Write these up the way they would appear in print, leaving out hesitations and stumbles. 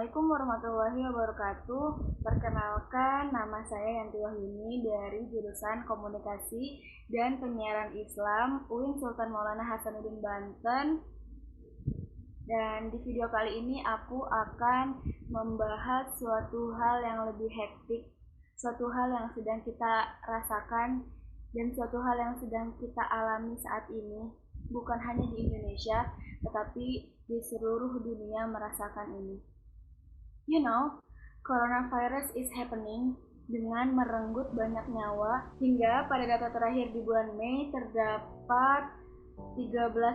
Assalamualaikum warahmatullahi wabarakatuh. Perkenalkan, nama saya Yanti Wahyuni dari jurusan Komunikasi dan Penyiaran Islam UIN Sultan Maulana Hasanuddin Banten. Dan di video kali ini aku akan membahas suatu hal yang lebih hektik, suatu hal yang sedang kita rasakan dan suatu hal yang sedang kita alami saat ini, bukan hanya di Indonesia, tetapi di seluruh dunia merasakan ini. You know, coronavirus is happening dengan merenggut banyak nyawa. Hingga pada data terakhir di bulan Mei terdapat 13.112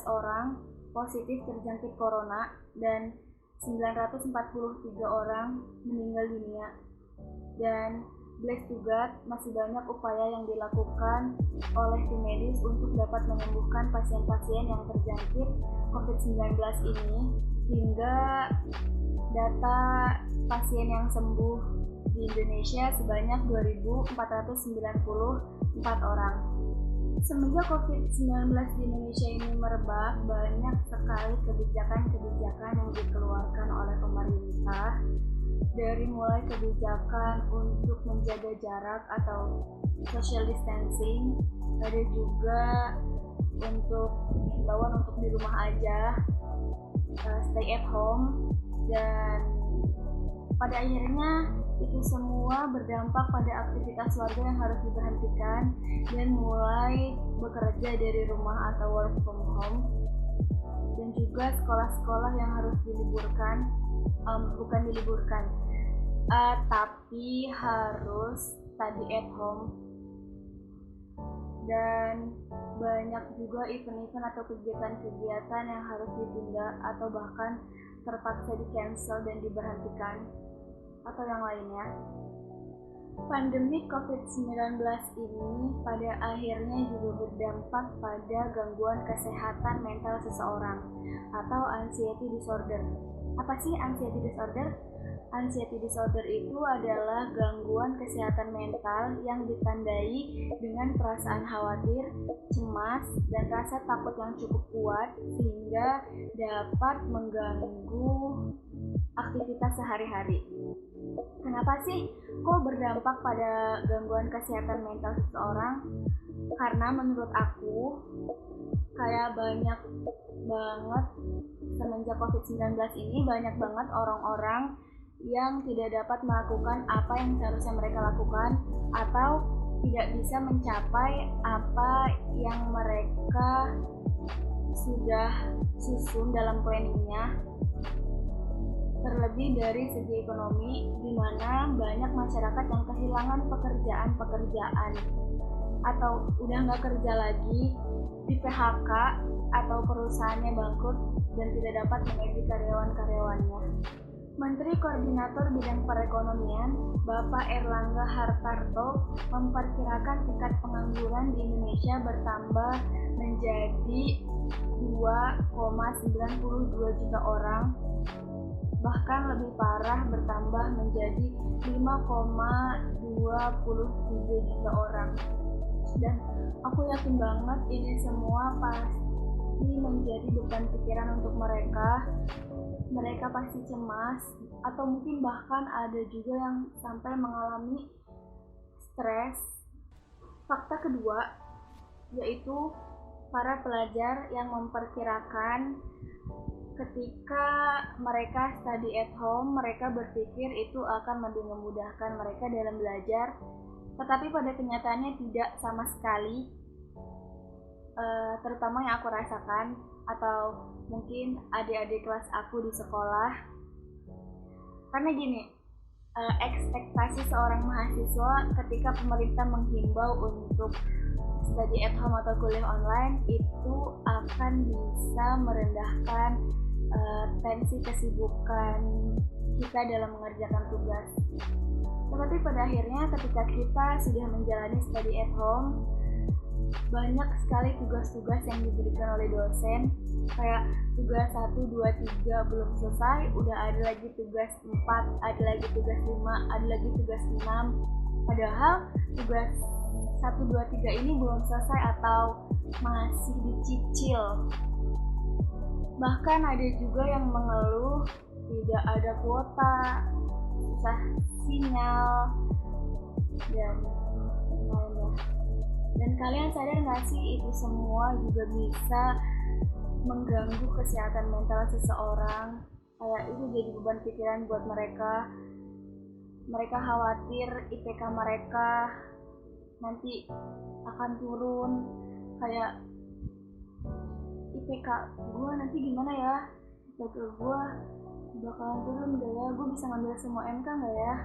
orang positif terjangkit corona dan 943 orang meninggal dunia. Dan bless to God, masih banyak upaya yang dilakukan oleh tim medis untuk dapat menyembuhkan pasien-pasien yang terjangkit COVID-19 ini, hingga data pasien yang sembuh di Indonesia sebanyak 2.494 orang. Semenjak COVID-19 di Indonesia ini merebak, banyak sekali kebijakan-kebijakan yang dikeluarkan oleh pemerintah, dari mulai kebijakan untuk menjaga jarak atau social distancing, ada juga untuk himbauan untuk di rumah aja, stay at home, dan pada akhirnya itu semua berdampak pada aktivitas warga yang harus diberhentikan dan mulai bekerja dari rumah atau work from home, dan juga sekolah-sekolah yang harus diliburkan, tapi harus study at home. Dan banyak juga event-event atau kegiatan-kegiatan yang harus ditunda atau bahkan terpaksa di-cancel dan diberhentikan, atau yang lainnya. Pandemi COVID-19 ini pada akhirnya juga berdampak pada gangguan kesehatan mental seseorang atau anxiety disorder. Apa sih anxiety disorder? Anxiety disorder itu adalah gangguan kesehatan mental yang ditandai dengan perasaan khawatir, cemas, dan rasa takut yang cukup kuat sehingga dapat mengganggu aktivitas sehari-hari. Kenapa sih kok berdampak pada gangguan kesehatan mental seseorang? Karena menurut aku kayak banyak banget semenjak COVID-19 ini, banyak banget orang-orang yang tidak dapat melakukan apa yang seharusnya mereka lakukan atau tidak bisa mencapai apa yang mereka sudah susun dalam planningnya. Terlebih dari segi ekonomi, di mana banyak masyarakat yang kehilangan pekerjaan atau udah nggak kerja lagi, di PHK atau perusahaannya bangkrut dan tidak dapat menggaji karyawan-karyawannya. Menteri Koordinator Bidang Perekonomian, Bapak Erlangga Hartarto, memperkirakan tingkat pengangguran di Indonesia bertambah menjadi 2,92 juta orang, bahkan lebih parah bertambah menjadi 5,23 juta orang. Dan aku yakin banget ini semua pasti menjadi beban pikiran untuk mereka. Mereka pasti cemas, atau mungkin bahkan ada juga yang sampai mengalami stres. Fakta kedua yaitu para pelajar yang memperkirakan ketika mereka study at home, mereka berpikir itu akan lebih memudahkan mereka dalam belajar, tetapi pada kenyataannya tidak sama sekali. Terutama yang aku rasakan, atau mungkin adik-adik kelas aku di sekolah. Karena gini, ekspektasi seorang mahasiswa ketika pemerintah menghimbau untuk study at home atau kuliah online itu akan bisa merendahkan tensi kesibukan kita dalam mengerjakan tugas. Tetapi pada akhirnya ketika kita sudah menjalani study at home, banyak sekali tugas-tugas yang diberikan oleh dosen, kayak tugas 1, 2, 3 belum selesai, udah ada lagi tugas 4, ada lagi tugas 5, ada lagi tugas 6, padahal tugas 1, 2, 3 ini belum selesai atau masih dicicil. Bahkan ada juga yang mengeluh tidak ada kuota, susah sinyal, dan lainnya. Dan kalian sadar nggak sih itu semua juga bisa mengganggu kesehatan mental seseorang? Kayak itu jadi beban pikiran buat mereka. Mereka khawatir IPK mereka nanti akan turun. Kayak IPK gue nanti gimana ya? IPK gue bakalan turun gak ya? Gue bisa ngambil semua MK gak ya?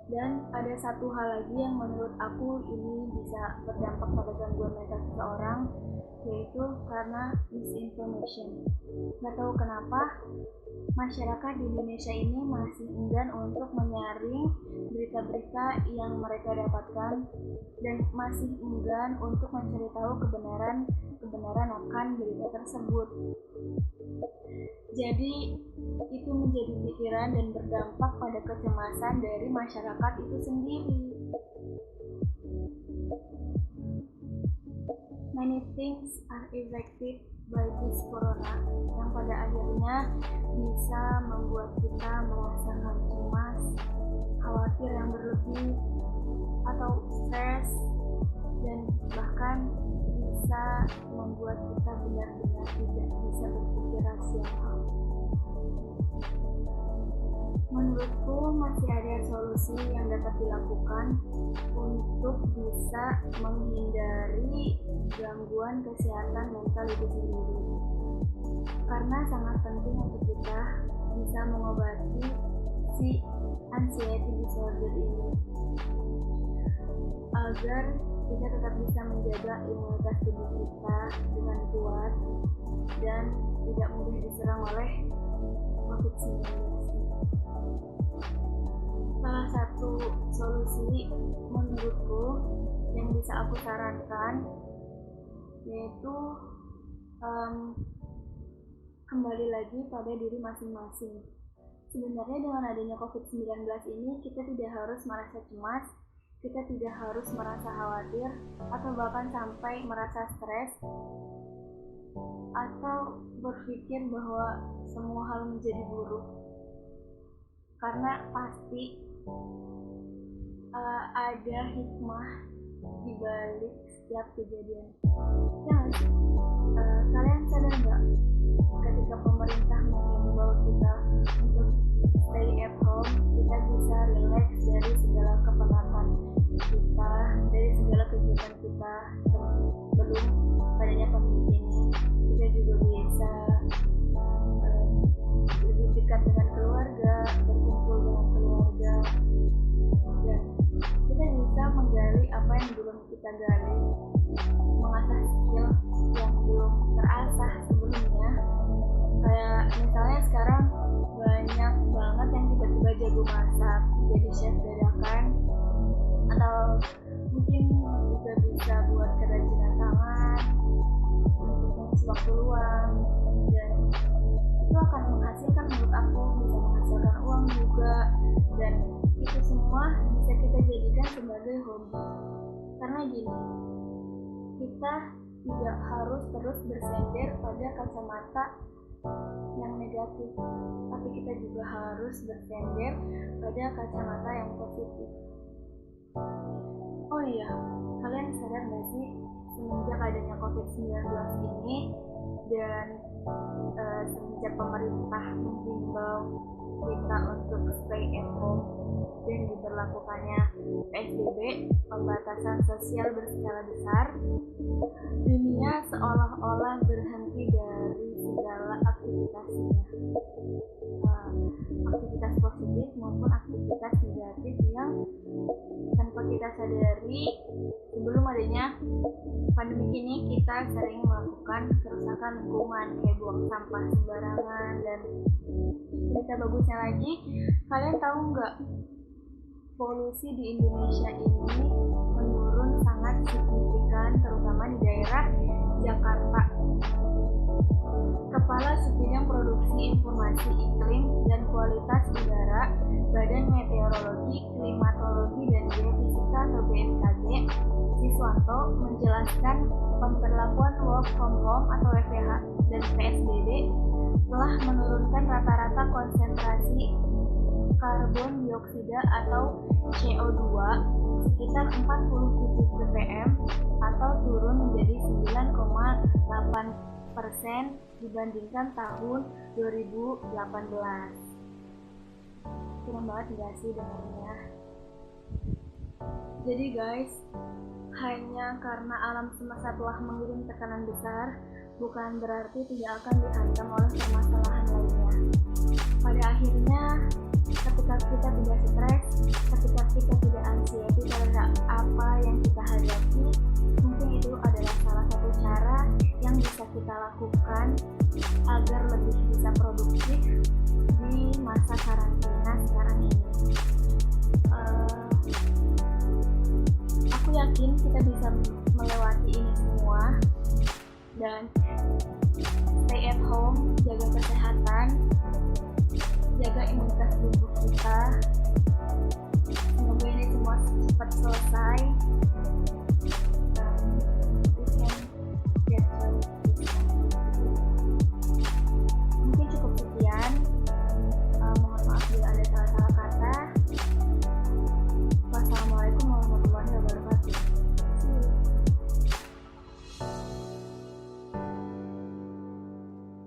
Dan ada satu hal lagi yang menurut aku ini bisa berdampak pada gangguan mental seseorang, yaitu karena misinformation. Gak tahu kenapa masyarakat di Indonesia ini masih enggan untuk menyaring berita-berita yang mereka dapatkan dan masih enggan untuk mencari tahu kebenaran akan berita tersebut. Jadi itu menjadi pikiran dan berdampak pada kecemasan dari masyarakat itu sendiri. Many things are affected by this corona yang pada akhirnya bisa membuat kita merasakan cemas, khawatir yang berlebih, atau stres, dan bahkan bisa membuat kita benar-benar tidak bisa berpikir rasional. Menurutku masih ada solusi yang dapat dilakukan untuk bisa menghindari gangguan kesehatan mental itu sendiri. Karena sangat penting untuk kita bisa mengobati si anxiety disorder ini agar kita tetap bisa menjaga imunitas tubuh kita dengan kuat dan tidak mudah diserang oleh COVID-19 ini. Salah satu solusi menurutku yang bisa aku sarankan yaitu kembali lagi pada diri masing-masing. Sebenarnya dengan adanya COVID-19 ini kita tidak harus merasa cemas, kita tidak harus merasa khawatir atau bahkan sampai merasa stres atau berpikir bahwa semua hal menjadi buruk, karena pasti ada hikmah di balik setiap kejadian. Ya, kalian sadar nggak ketika pemerintah mengimbau kita untuk stay at home, kita bisa relax dari segala kepenatan kita, dari segala kegiatan kita sebelum adanya pandemi ini. Kita juga bisa lebih dekat dengan keluarga, berkumpul dengan keluarga, dan kita bisa menggali apa yang belum kita gali, mengasah skill yang belum terasah sebelumnya. Kayak misalnya sekarang banyak banget yang tiba-tiba jago masak, jadi chef dadakan, atau mungkin juga bisa buat kerajinan tangan untuk mengisi waktu luang, dan itu akan menghasilkan, menurut aku bisa menghasilkan uang juga, dan itu semua bisa kita jadikan sebagai hobi. Karena gini, kita tidak harus terus bersender pada kacamata yang negatif, tapi kita juga harus bersender pada kacamata yang positif. Oh iya, kalian sadar gak sih semenjak adanya COVID-19 ini dan semenjak pemerintah menghimbau kita untuk stay at home dan diberlakukannya PSBB, pembatasan sosial berskala besar, dunia seolah-olah berhenti dari segala aktivitasnya, aktivitas positif maupun aktivitas negatif yang tanpa kita sadari sebelum adanya pandemi ini kita sering melakukan kerusakan lingkungan, kayak buang sampah sembarangan. Dan berita bagusnya lagi, kalian tahu nggak, polusi di Indonesia ini menurun sangat signifikan, terutama di daerah Jakarta. Kepala Subbidang Produksi Informasi Iklim dan Kualitas Udara, Badan Meteorologi, Klimatologi dan Geofisika atau BMKG, Siswanto menjelaskan pemberlakuan work from home atau WFH dan PSBB telah menurunkan rata-rata konsentrasi karbon dioksida atau CO2 sekitar 47 ppm atau turun menjadi 9,8% dibandingkan tahun 2018. Keren banget gak sih dengarnya? Jadi guys, hanya karena alam semesta telah mengirim tekanan besar, bukan berarti tidak akan dihantam oleh permasalahan lainnya. Pada akhirnya, ketika kita tidak stres, ketika kita tidak anxiety terhadap apa yang kita hadapi, mungkin itu adalah salah satu cara yang bisa kita lakukan agar lebih bisa produktif di masa karantina sekarang ini. Aku yakin kita bisa melewati ini semua dan stay at home, jaga kesehatan, jaga imunitas tubuh kita. Semoga ini semua cepat selesai